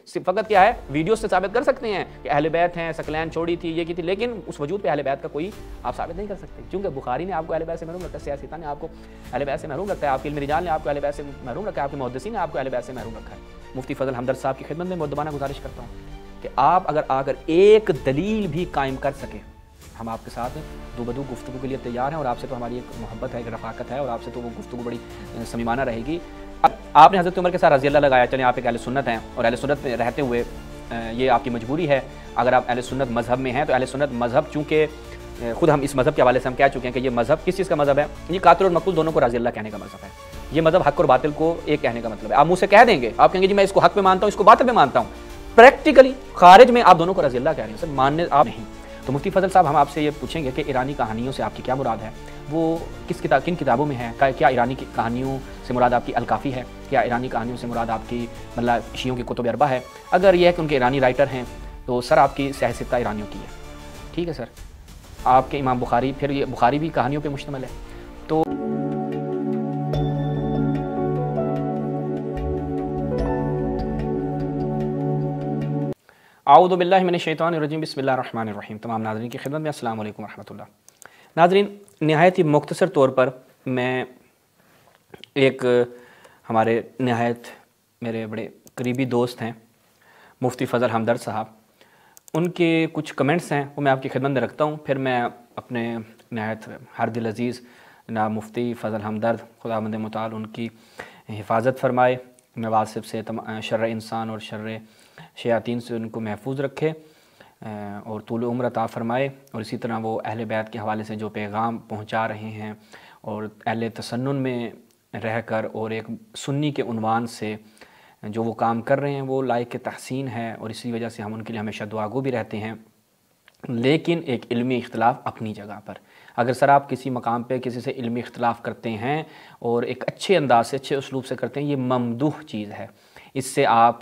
फ़कत क्या है, वीडियो से साबित कर सकते हैं कि अहले बैत हैं, सकलैन छोड़ी थी, ये की थी, लेकिन उस वजूद पे अहले बैत का कोई आप साबित नहीं कर सकते, क्योंकि बुखारी ने आपको अहले बैत से महरूम रखा है, सियासता ने आपको अहले बैत से महरूम रखा है, आपके इल्म रिजाल ने आपको अहले बैत से महरूम रखा है, आपके मुहद्दिसीन ने आपको अहले बैत से महरूम रखा है। मुफ्ती फजल हमदर्द साहब की खिदमत में मुद्दबाना गुजारिश करता हूँ कि आप अगर आकर एक दलील भी कायम कर सकें, हम आपके साथ दो बदू गुफ्तगू के लिए तैयार हैं, और आपसे तो हमारी एक मोहब्बत है, एक रफ़ाकत है, और आपसे तो वो गुफ्तगू बड़ी समीमाना रहेगी। अब आपने हज़रत उमर के साथ रज़ी अल्लाह लगाया, चलें आप एक अहले सुन्नत हैं, और अहले सुन्नत में रहते हुए ये आपकी मजबूरी है। अगर आप अहले सुन्नत मज़हब में हैं तो अहले सुन्नत मज़हब, चूँकि खुद हम इस मज़हब के हवाले से हम कह चुके हैं कि ये मज़हब किस चीज़ का मज़हब है, ये कातिल और मक़तूल दोनों को रज़ी अल्लाह कहने का मज़हब है। ये मज़हब हक़ और बातिल को एक कहने का मतलब है। आप मुँह से कह देंगे, आप कहेंगे जी मैं इसको हक़ में मानता हूँ, इसको बातिल में मानता हूँ, प्रैक्टिकली खारिज में आप दोनों को रज़ी अल्लाह कह रहे हैं, सर मानने आप नहीं। तो मुफ्ती फजल साहब हम आपसे ये पूछेंगे कि ईरानी कहानियों से आपकी क्या मुराद है, वो किन किताबों में है, क्या ईरानी की कहानियों से मुराद आपकी अलकाफ़ी है, क्या ईरानी कहानियों से मुराद आपकी मतलब शियों की कुतुब अरबा है। अगर यह है कि उनके ईरानी राइटर हैं तो सर आपकी सियासत ईरानियों की है, ठीक है सर। आपके इमाम बुखारी, फिर ये बुखारी भी कहानियों पर मुश्तमिल है। तो आऊज़ु बिल्लाहि मिनश शैतानिर रजीम, बिस्मिल्लाहिर रहमानिर रहीम। तमाम नाज़रीन की खिदमत में अस्सलामु अलैकुम रहमतुल्लाह। नाज़रीन, निहायत ही मुख्तसर तौर पर मैं एक हमारे नहायत मेरे बड़े करीबी दोस्त हैं मुफ्ती फ़ज़ल हमदर्द साहब, उनके कुछ कमेंट्स हैं वो मैं आपकी खिदमत में रखता हूँ। फिर मैं अपने नहायत हर दिल अज़ीज़ जनाब मुफ्ती फ़ज़ल हमदर्द, खुदावंद मुताल उनकी हिफाजत फ़रमाए, नवासिब से शर्र इंसान और शर्र शयातीन से उनको महफूज रखे और तूल उम्र अता फ़रमाए। और इसी तरह वो अहले बैत के हवाले से जो पैगाम पहुँचा रहे हैं और अहले तसन्नुन में रह कर और एक सुन्नी के उन्वान से जो वो काम कर रहे हैं वो लायक तहसीन है, और इसी वजह से हम उनके लिए हमेशा दुआगो भी रहते हैं। लेकिन एक इल्मी इख्तिलाफ़ अपनी जगह पर, अगर सर आप किसी मकाम पे किसी से इल्मी इख्तिलाफ़ करते हैं और एक अच्छे अंदाज से, अच्छे उसलूब से करते हैं, ये ममदूह चीज़ है। इससे आप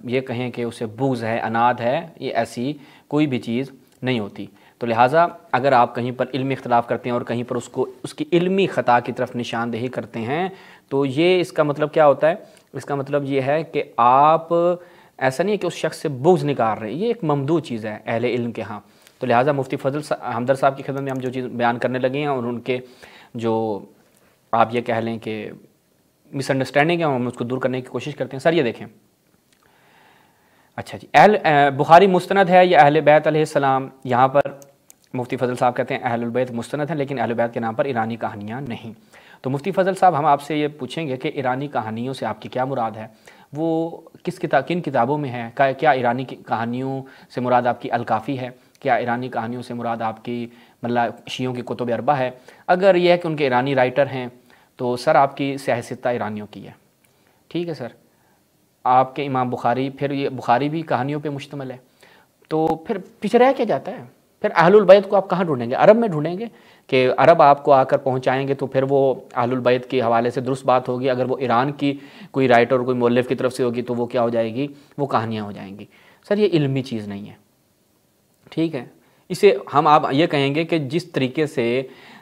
ये कहें कि उसे बुग़्ज़ है, अनाद है, ये ऐसी कोई भी चीज़ नहीं होती। तो लिहाजा अगर आप कहीं पर इल्मी इख्तिलाफ़ करते हैं और कहीं पर उसको उसकी इल्मी ख़ता की तरफ निशानदेही करते हैं, तो ये इसका मतलब क्या होता है, इसका मतलब ये है कि आप ऐसा नहीं है कि उस शख्स से बुग़्ज़ निकाल रहे हैं, ये एक ममदूह चीज़ है अहले इल्म के यहाँ। तो लिहाजा मुफ्ती फ़ज़ल हमदर्द साहब की खिदमत में हम जो चीज़ बयान करने लगे हैं और उनके जो आप ये कह लें कि मिसअंडरस्टैंडिंग है, हम उसको दूर करने की कोशिश करते हैं। सर ये देखें, अच्छा जी, बुखारी मुस्तनद है या अहले बैत अलैहिस्सलाम, यहाँ पर मुफ्ती फ़ज़ल साहब कहते हैं अहलुल बैत मुस्तनद है, लेकिन अहले बैत के नाम पर ईरानी कहानियाँ नहीं। तो मुफ्ती फ़ज़ल साहब हम आपसे ये पूछेंगे कि ईरानी कहानियों से आपकी क्या मुराद है, वो किन किताबों में है, क्या ईरानी कहानियों से मुराद आपकी अलकाफ़ी है, क्या ईरानी कहानियों से मुराद आपकी मतलब शियों की कुतुब अरबा है। अगर यह है कि उनके ईरानी राइटर हैं तो सर आपकी सियासत ईरानियों की है, ठीक है सर। आपके इमाम बुखारी, फिर ये बुखारी भी कहानियों पे मुश्तमिल है, तो फिर पीछे रह क्या जाता है। फिर अहलुल बैत को आप कहाँ ढूंढेंगे, अरब में ढूंढेंगे कि अरब आपको आकर पहुँचाएँगे तो फिर वो अहलुल बैत के हवाले से दुरुस्त बात होगी। अगर वो ईरान की कोई राइटर और कोई मुअल्लिफ़ की तरफ से होगी तो वो क्या हो जाएगी, वो कहानियाँ हो जाएंगी। सर ये इल्मी चीज़ नहीं है, ठीक है। इसे हम आप ये कहेंगे कि जिस तरीके से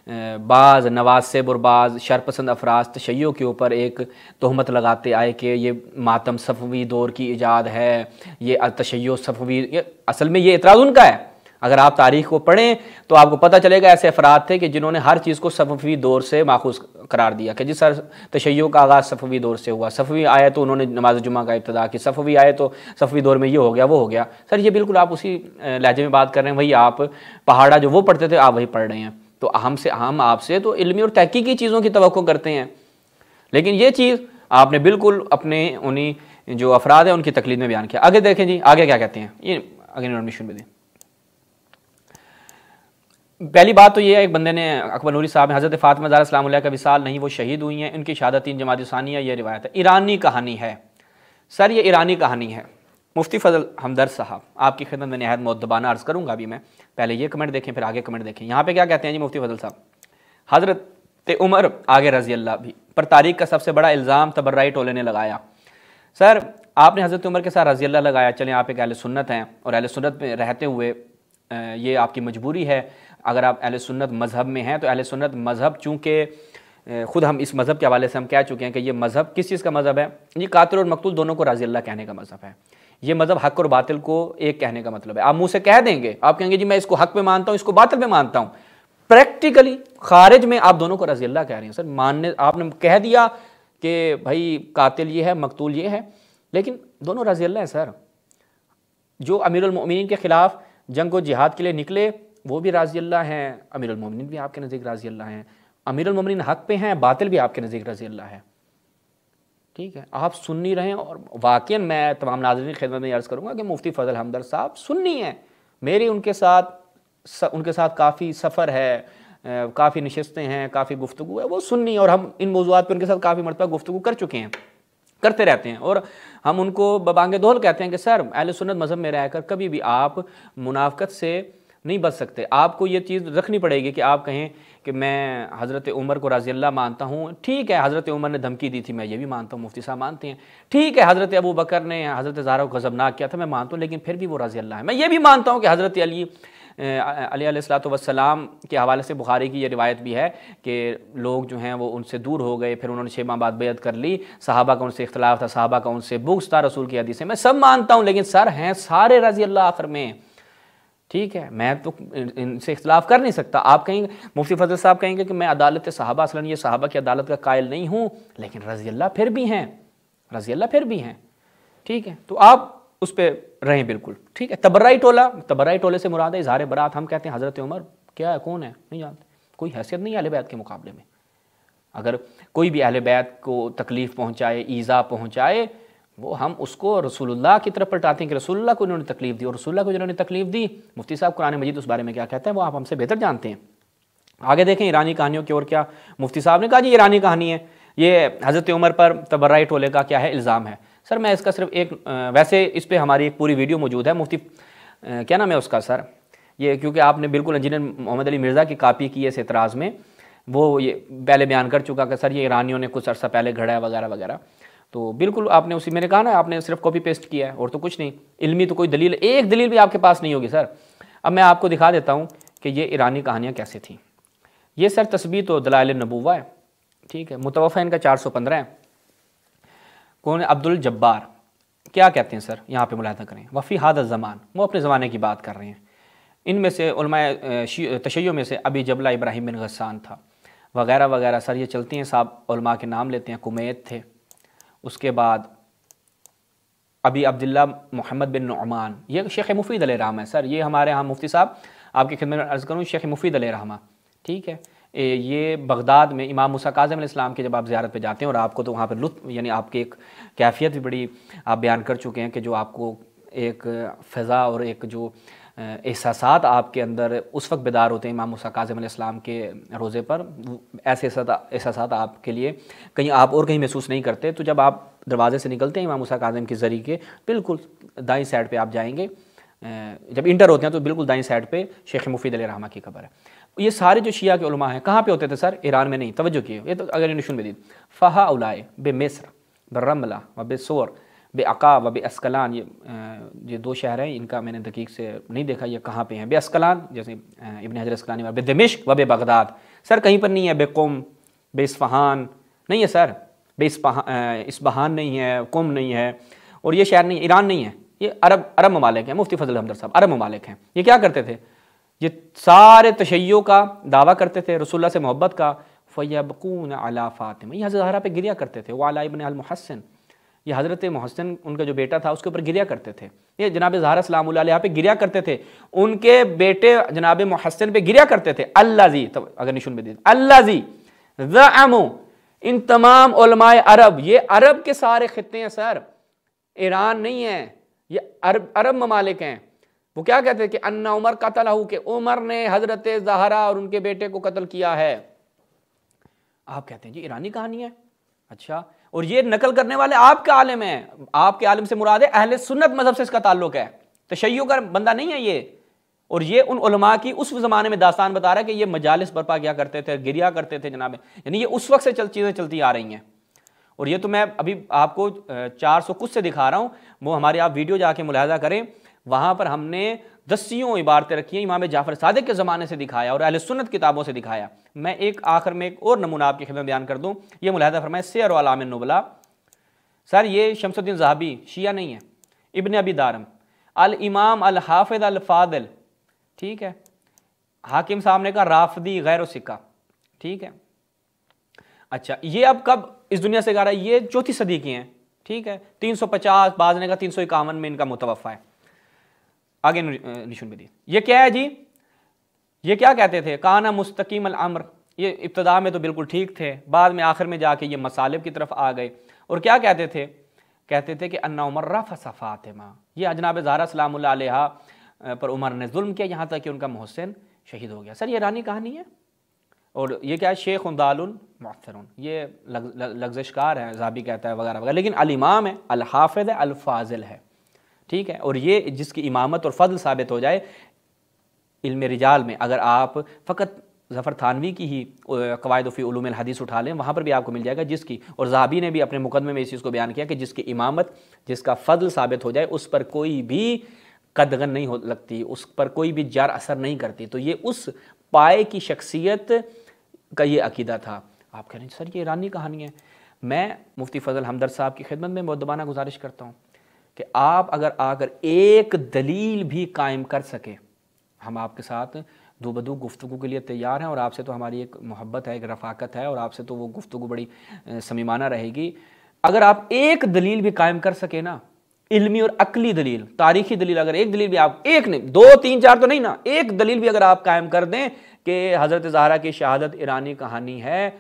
बाज़ नवासिब और बाज़ शरपसंद अफराज तशय्यो के ऊपर एक तोहमत लगाते आए कि ये मातम सफ़वी दौर की ईजाद है, ये तशय्यो सफ़वी, ये असल में ये इतराज़ उनका है। अगर आप तारीख़ को पढ़ें तो आपको पता चलेगा ऐसे अफराद थे कि जिन्होंने हर चीज़ को सफ़वी दौर से माखूज़ करार दिया कि जिस सर तशय्यो का आगाज़ सफ़वी दौर से हुआ, सफ़वी आए तो उन्होंने नमाज जुमा का इब्तिदा की, सफ़वी आए तो सफ़वी दौर में ये हो गया वो हो गया। सर ये बिल्कुल आप उसी लहजे में बात कर रहे हैं, वही आप पहाड़ा जो वो पढ़ते थे आप वही पढ़ रहे हैं। तो हम आपसे तो इल्मी और तहकीकी चीज़ों की तवक्को करते हैं, लेकिन ये चीज़ आपने बिल्कुल अपने उन्हीं जो अफराद हैं उनकी तकलीद में बयान किया। आगे देखें जी, आगे क्या कहते हैं, ये आगे नोटिफिकेशन में दें। पहली बात तो ये है, एक बंदे ने अकबर नूरी साहब ने हज़रत फ़ातिमा ज़हरा सलाम अलैहा का विसाल नहीं, वो शहीद हुई हैं, इनकी शहादत 3 जमात सानिया, ये रिवायत है, ईरानी कहानी है। सर ये ईरानी कहानी है। मुफ्ती फ़ज़ल हमदर्द साहब आपकी खिदमत में नहायत मुअद्दबाना अर्ज़ करूँगा। अभी मैं पहले ये कमेंट देखें फिर आगे कमेंट देखें। यहाँ पे क्या कहते हैं जी मुफ्ती फ़ज़ल साहब, हज़रत उमर आगे रज़ी अल्लाह भी पर तारीख़ का सबसे बड़ा इल्ज़ाम तबर्राई टोले ने लगाया। सर आपने हज़रत उमर के साथ रज़ी अल्लाह लगाया, चलें आप एक अहले सुन्नत हैं और अहले सुन्नत में रहते हुए ये आपकी मजबूरी है। अगर आप अहले सुन्नत मज़हब में हैं तो अहले सुन्नत मज़हब चूँकि ख़ुद हम इस मज़हब के हवाले से हम कह चुके हैं कि ये मज़हब किस चीज़ का मज़हब है, ये कातिल और मकतूल दोनों को राज़ी अल्लाह कहने का मज़हब है। ये मज़हब हक़ और बातिल को एक कहने का मतलब है। आप मुँह से कह देंगे, आप कहेंगे जी मैं इसको हक़ पे मानता हूँ, इसको बातिल पे मानता हूँ, प्रैक्टिकली खारिज में आप दोनों को रज़ी अल्लाह कह रहे हैं। सर मानने आपने कह दिया कि भाई कातिल ये है, मकतूल ये है, लेकिन दोनों रज़ी अल्लाह हैं। सर जो अमीरुल मोमिनीन के ख़िलाफ़ जंग व जिहाद के लिए निकले वो भी राज़ी अल्लाह हैं, अमीरुल मोमिनीन भी आपके नज़दीक राज़ी अल्लाह हैं, अमीरुल मोमिनीन हक़ पे हैं, बातिल भी आपके नज़दीक रज़ी अल्लाह है। ठीक है, आप सुन्नी रहें। और वाक़ई मैं तमाम नाज़रीन की खिदमत में अर्ज़ करूँगा कि मुफ्ती फ़ज़ल हमदर्द साहब सुन्नी हैं। मेरी उनके साथ काफ़ी सफ़र है, काफ़ी नशस्तें हैं, काफ़ी गुफ्तगू है, वो सुन्नी, और हम इन मौज़ूआत पर उनके साथ काफ़ी मरतबा गुफ्तगू कर चुके हैं, करते रहते हैं। और हम उनको बबांगे दोहल कहते हैं कि सर अहले सुन्नत मज़हब में रहकर कभी भी आप मुनाफ़क़त से नहीं बच सकते। आपको ये चीज़ रखनी पड़ेगी कि आप कहें कि मैं हज़रत उमर को रज़ी अल्लाह मानता हूँ। ठीक है, हज़रत उमर ने धमकी दी थी, मैं ये भी मानता हूँ, मुफ्ती साहब मानते हैं। ठीक है, हज़रत अबू बकर ने हज़रत ज़हरा को गज़बनाक किया था, मैं मानता हूँ, लेकिन फिर भी वो रज़ी अल्लाह है। मैं ये भी मानता हूँ कि हज़रत अली अलैहिस्सलातु वस्सलाम के हवाले से बुखारी की ये रिवायत भी है कि लोग जो हैं वो उनसे दूर हो गए, फिर उन्होंने 6 माह बाद बैअत कर ली, सहाबा का उनसे इख्तिलाफ था, सहाबा का उनसे बुग़्ज़ था, रसूल की हदीस है, मैं सब मानता हूँ, लेकिन सर हैं सारे रज़ी अल्लाह आखिर में। ठीक है, मैं तो इनसे इख्तिलाफ कर नहीं सकता। आप कहेंगे, मुफ्ती फ़ज़ल साहब कहेंगे कि मैं अदालत सहाबा असलन ये सहाबा की अदालत का कायल नहीं हूँ, लेकिन रज़ी अल्लाह फिर भी हैं, रज़ी अल्लाह फिर भी हैं। ठीक है, तो आप उस पर रहें बिल्कुल। ठीक है, तबर्राई टोले से मुराद है इज़हार बरात। हम कहते हैं हज़रत उमर क्या है, कौन है, नहीं जानते, कोई हैसियत नहीं है अहले बैत के मुकाबले में। अगर कोई भी अहले बैत को तकलीफ़ पहुँचाए, ईज़ा पहुँचाए, वो हम उसको रसूलुल्लाह की तरफ पलटाते हैं कि रसूलुल्लाह को इन्होंने तकलीफ़ दी, और रसूलुल्लाह को जिन्होंने तकलीफ़ दी, मुफ्ती साहब कुरान मजीद उस बारे में क्या कहते हैं वो आप हमसे बेहतर जानते हैं। आगे देखें ईरानी कहानियों की ओर। क्या मुफ्ती साहब ने कहा जी ईरानी कहानी है, ये हज़रत उमर पर तबर्राई टोले का क्या है इल्ज़ाम है। सर मैं इसका सिर्फ एक वैसे इस पर हमारी एक पूरी वीडियो मौजूद है, मुफ्ती क्या नाम है उसका सर, ये क्योंकि आपने बिल्कुल इंजीनियर मोहम्मद अली मिर्ज़ा की कापी की है इस एतराज़ में, वो ये पहले बयान कर चुका कि सर ये ईरानियों ने कुछ अर्सा पहले घड़ा है वगैरह वगैरह। तो बिल्कुल आपने उसी, मैंने कहा ना आपने सिर्फ कॉपी पेस्ट किया है और तो कुछ नहीं, इल्मी तो कोई दलील, एक दलील भी आपके पास नहीं होगी सर। अब मैं आपको दिखा देता हूँ कि ये ईरानी कहानियाँ कैसे थीं। ये सर तस्बीत और दलाइल नबूवा है। ठीक है, मुतवफ़ा इनका 415 है। कौन है, अब्दुल जब्बार। क्या कहते हैं सर, यहाँ पे मुलाहिज़ा करें, वफ़ी हादा ज़मान, वो अपने ज़माने की बात कर रहे हैं। इनमें से उलमाए तशय्यो में से अबी जबला इब्राहिम बिन गस्सान था वगैरह वगैरह। सर ये चलती हैं, साहब उलमा के नाम लेते हैं, कुमैत थे, उसके बाद अभी अब्दुल्ला मोहम्मद बिन नुअमान, ये शेख मुफीद अलैहिर्रहमा है। सर ये हमारे यहाँ मुफ्ती साहब आपकी खिदमत में अर्ज़ करूँ, शेख मुफीद अलैहिर्रहमा। ठीक है, ये बगदाद में इमाम मूसा काज़िम अलैहिस्सलाम की जब आप ज़ियारत पे जाते हैं, और आपको तो वहाँ पर लुत्फ़, यानी आपकी एक कैफियत भी बड़ी आप बयान कर चुके हैं कि जो आपको एक फ़ज़ा और एक जो एहसासात आपके अंदर उस वक्त बेदार होते हैं इमाम मूसा काज़िम अलैहिस्सलाम के रोज़े पर, ऐसे एहसासात आपके लिए कहीं आप और कहीं महसूस नहीं करते। तो जब आप दरवाज़े से निकलते हैं इमाम मूसा काज़िम के ज़रिए के बिल्कुल दाईं साइड पे आप जाएंगे, जब इंटर होते हैं तो बिल्कुल दाईं साइड पे शेख मुफीद अलैहिर्रहमा की कब्र है। ये सारे जो शिया के उलमा हैं कहाँ पे होते थे सर, ईरान में नहीं, तवज्जो किए, ये तो अगर निशुन में दी फ़हा उलाए बे मिस्र ब रमला व बे सोर बे अका व बे अस्कलान, ये 2 शहर हैं, इनका मैंने दकीक से नहीं देखा ये कहाँ पे हैं। बे अस्कलान जैसे इब्न हजर अस्कलानी, बे दमिश्क व बे बगदाद, सर कहीं पर नहीं है। बे कुम, बे इस्फ़हान नहीं है सर, बे इस्फ़हान नहीं है, कुम नहीं है, और ये शहर नहीं, ईरान नहीं है, ये अरब ममालिक हैं। मुफ्ती फ़ज़ल हमदर्द साहब अरब ममालिक हैं। ये क्या करते थे, ये सारे तशय्यो का दावा करते थे, रसूलुल्लाह से मोहब्बत का। फ़यबकून अला फ़ातिमा, ये हज़रत ज़हरा पे गिरिया करते थे। वाला इब्न अल मुहस्सिन, ये हज़रत मुहस्सिन उनका जो बेटा था उसके ऊपर गिरिया करते थे। ये जनाब ज़हरा सलामुल्लाह अलैहा पे गिरिया करते थे, उनके बेटे जनाब मुहस्सिन पे गिरिया करते थे। अल्लाज़ी, तब अगर निशुन में दी अल्लाज़ी ज़अमू, इन तमाम उलमाए अरब, ये अरब के सारे खित्ते हैं सर, ईरान नहीं है, ये अरब ममालिक हैं। वो क्या कहते हैं कि अन्ना उमर कतलहू, के उमर ने हज़रत ज़हरा और उनके बेटे को कत्ल किया है। आप कहते हैं जी ईरानी कहानी है, अच्छा, और ये नकल करने वाले आपके आलिम हैं। आपके आलिम से मुराद है अहले सुन्नत मजहब से इसका ताल्लुक है, तशय्यो का बंदा नहीं है ये। और ये उन उलमा की उस ज़माने में दास्तान बता रहा है कि ये मजालिस बर्पा किया करते थे, गिरिया करते थे जनाब, यानी ये उस वक्त से चीज़ें चलती आ रही हैं। और ये तो मैं अभी आपको 400 कुछ से दिखा रहा हूँ, वो हमारे आप वीडियो जाके मुलाहिज़ा करें, वहाँ पर हमने दसियों इबारतें रखी हैं, इमाम जाफ़र सादिक के ज़माने से दिखाया और अहले सुन्नत किताबों से दिखाया। मैं एक आखिर में एक और नमूना आपकी खिदमत बयान कर दूँ। ये मुलाहिज़ा फरमाएं सियर व अलाम नुबला। सर ये शमसुद्दीन ज़हाबी शिया नहीं है, इब्न अबी दारम अल इमाम अल हाफिज़ अल फादिल, ठीक है। हाकिम साहब ने कहा राफदी गैर सिक्का, ठीक है। अच्छा ये अब कब इस दुनिया से गा रहा है? ये 4वीं सदी की हैं, ठीक है। 350, बाज़ ने कहा 351 में इनका मुतवफ़ा है। आगे निशुन भी दी। ये क्या है जी? ये क्या कहते थे? काना मुस्तकीम अल अम्र। ये इब्तदा में तो बिल्कुल ठीक थे, बाद में आखिर में जाके ये मसालिब की तरफ आ गए। और क्या कहते थे? कहते थे कि अन्ना उमर रफ़ा फ़ातिमा, ये अजनाब ज़हरा सलामुल्लाह अलैहा पर उमर ने जुल्म किया, यहाँ तक कि उनका मोहसिन शहीद हो गया। सर ये ईरानी कहानी है। और ये क्या है? शेख दालुन मुअत्तरुन, ये लग्ज़शकार है, ज़हाबी कहता है वगैरह वगैरह, लेकिन अल इमाम है, अल हाफिज़ है, अल फाज़िल है, ठीक है। और ये जिसकी इमामत और फ़ज़ल साबित हो जाए इल्म रिजाल में, अगर आप फ़कत ज़फ़र थानवी की ही क़वाइद फ़ी उलूम अल हदीस उठा लें, वहाँ पर भी आपको मिल जाएगा जिसकी, और ज़हाबी ने भी अपने मुक़दमे में इस चीज़ को बयान किया कि जिसकी इमामत, जिसका फ़ज़ल साबित हो जाए, उस पर कोई भी कदगन नहीं हो लगती, उस पर कोई भी जार असर नहीं करती। तो ये उस पाए की शख्सियत का ये अकीदा था। आप कह रहे हैं सर ये ईरानी कहानी है। मैं मुफ्ती फ़ज़ल हमदर्द साहब की खिदमत में मुअद्दबाना गुजारिश करता हूँ कि आप अगर आकर एक दलील भी कायम कर सके, हम आपके साथ दो बदू गुफ्तगू के लिए तैयार हैं। और आपसे तो हमारी एक मोहब्बत है, एक रफ़ाकत है, और आपसे तो वो गुफ्तगू बड़ी समीमाना रहेगी। अगर आप एक दलील भी कायम कर सके ना, इल्मी और अकली दलील, तारीखी दलील, अगर एक दलील भी आप, एक नहीं, 2 3 4 तो नहीं ना, एक दलील भी अगर आप कायम कर दें कि हज़रत ज़हरा की शहादत ईरानी कहानी है,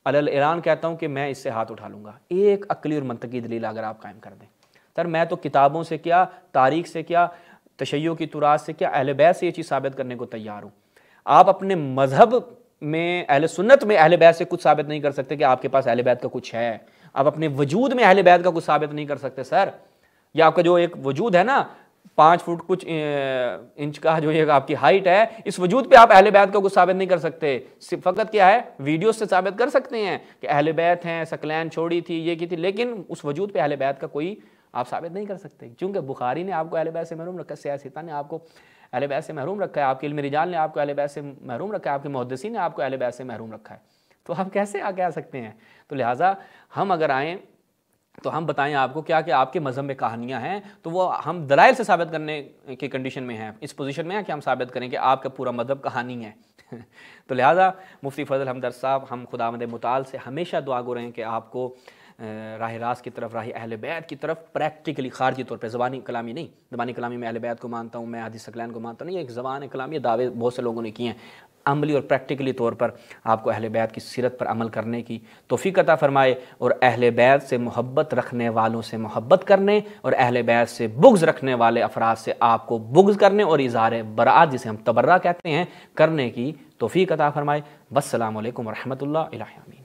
अलल ईरान कहता हूँ कि मैं इससे हाथ उठा लूँगा। एक अकली और मंतकी दलील अगर आप कायम कर दें, सर मैं तो किताबों से क्या, तारीख से क्या, तशय्यो की तुरात से क्या, अहले बैत से ये चीज़ साबित करने को तैयार हूँ। आप अपने मजहब में, अहले सुन्नत में अहले बैत से कुछ साबित नहीं कर सकते कि आपके पास अहले बैत का कुछ है। आप अपने वजूद में अहले बैत का कुछ साबित नहीं कर सकते सर। या आपका जो एक वजूद है ना, 5 फुट कुछ इंच का जो ये आपकी हाइट है, इस वजूद पे आप अहले बैत का कुछ साबित नहीं कर सकते। सिर्फ फ़कत क्या है, वीडियो से साबित कर सकते हैं कि अहले बैत हैं, सकलैन छोड़ी थी, ये की थी, लेकिन उस वजूद पे अहले बैत का कोई आप साबित नहीं कर सकते। क्योंकि बुखारी ने आपको अहले बैत से महरूम रखा है, सियासता ने आपको अहले बैत से महरूम रखा है, आपके इल्म रिजाल ने आपको अहले बैत से महरूम रखा है, आपके मुहद्दिसीन ने आपको अहले बैत से महरूम रखा है। तो आप कैसे आगे आ सकते हैं? तो लिहाजा हम अगर आएँ तो हम बताएं आपको क्या कि आपके मज़हब में कहानियाँ हैं, तो वो हम दलाइल से साबित करने की कंडीशन में हैं, इस पोजीशन में है कि हम साबित करें कि आपका पूरा मज़हब कहानी है। तो लिहाजा मुफ्ती फ़ज़ल हमदर्द साहब, हम खुदावंद मुताल से हमेशा दुआ गो रहें कि आपको राह रास्त की तरफ, राह अहले बैत की तरफ प्रैक्टिकली, खारजी तौर पर, ज़बानी कलामी नहीं, ज़बानी कलामी में अहले बैत को मानता हूँ, मैं हदीस सकलैन को मानता नहीं, एक ज़बान कलामी दावे बहुत से लोगों ने किए हैं, अमली और प्रैक्टिकली तौर पर आपको अहले बैत की सीरत पर अमल करने की तौफ़ीक़ अता फ़रमाए, और अहले बैत से मोहब्बत रखने वालों से मोहब्बत करने, और अहले बैत से बुग़्ज़ रखने वाले अफराद से आपको बुग़्ज़ करने और इज़हार बराअत, जिसे हम तबर्रा कहते हैं, करने की तौफ़ीक़ अता फ़रमाए। वस्सलामु अलैकुम व रहमतुल्लाहि व बरकातहू।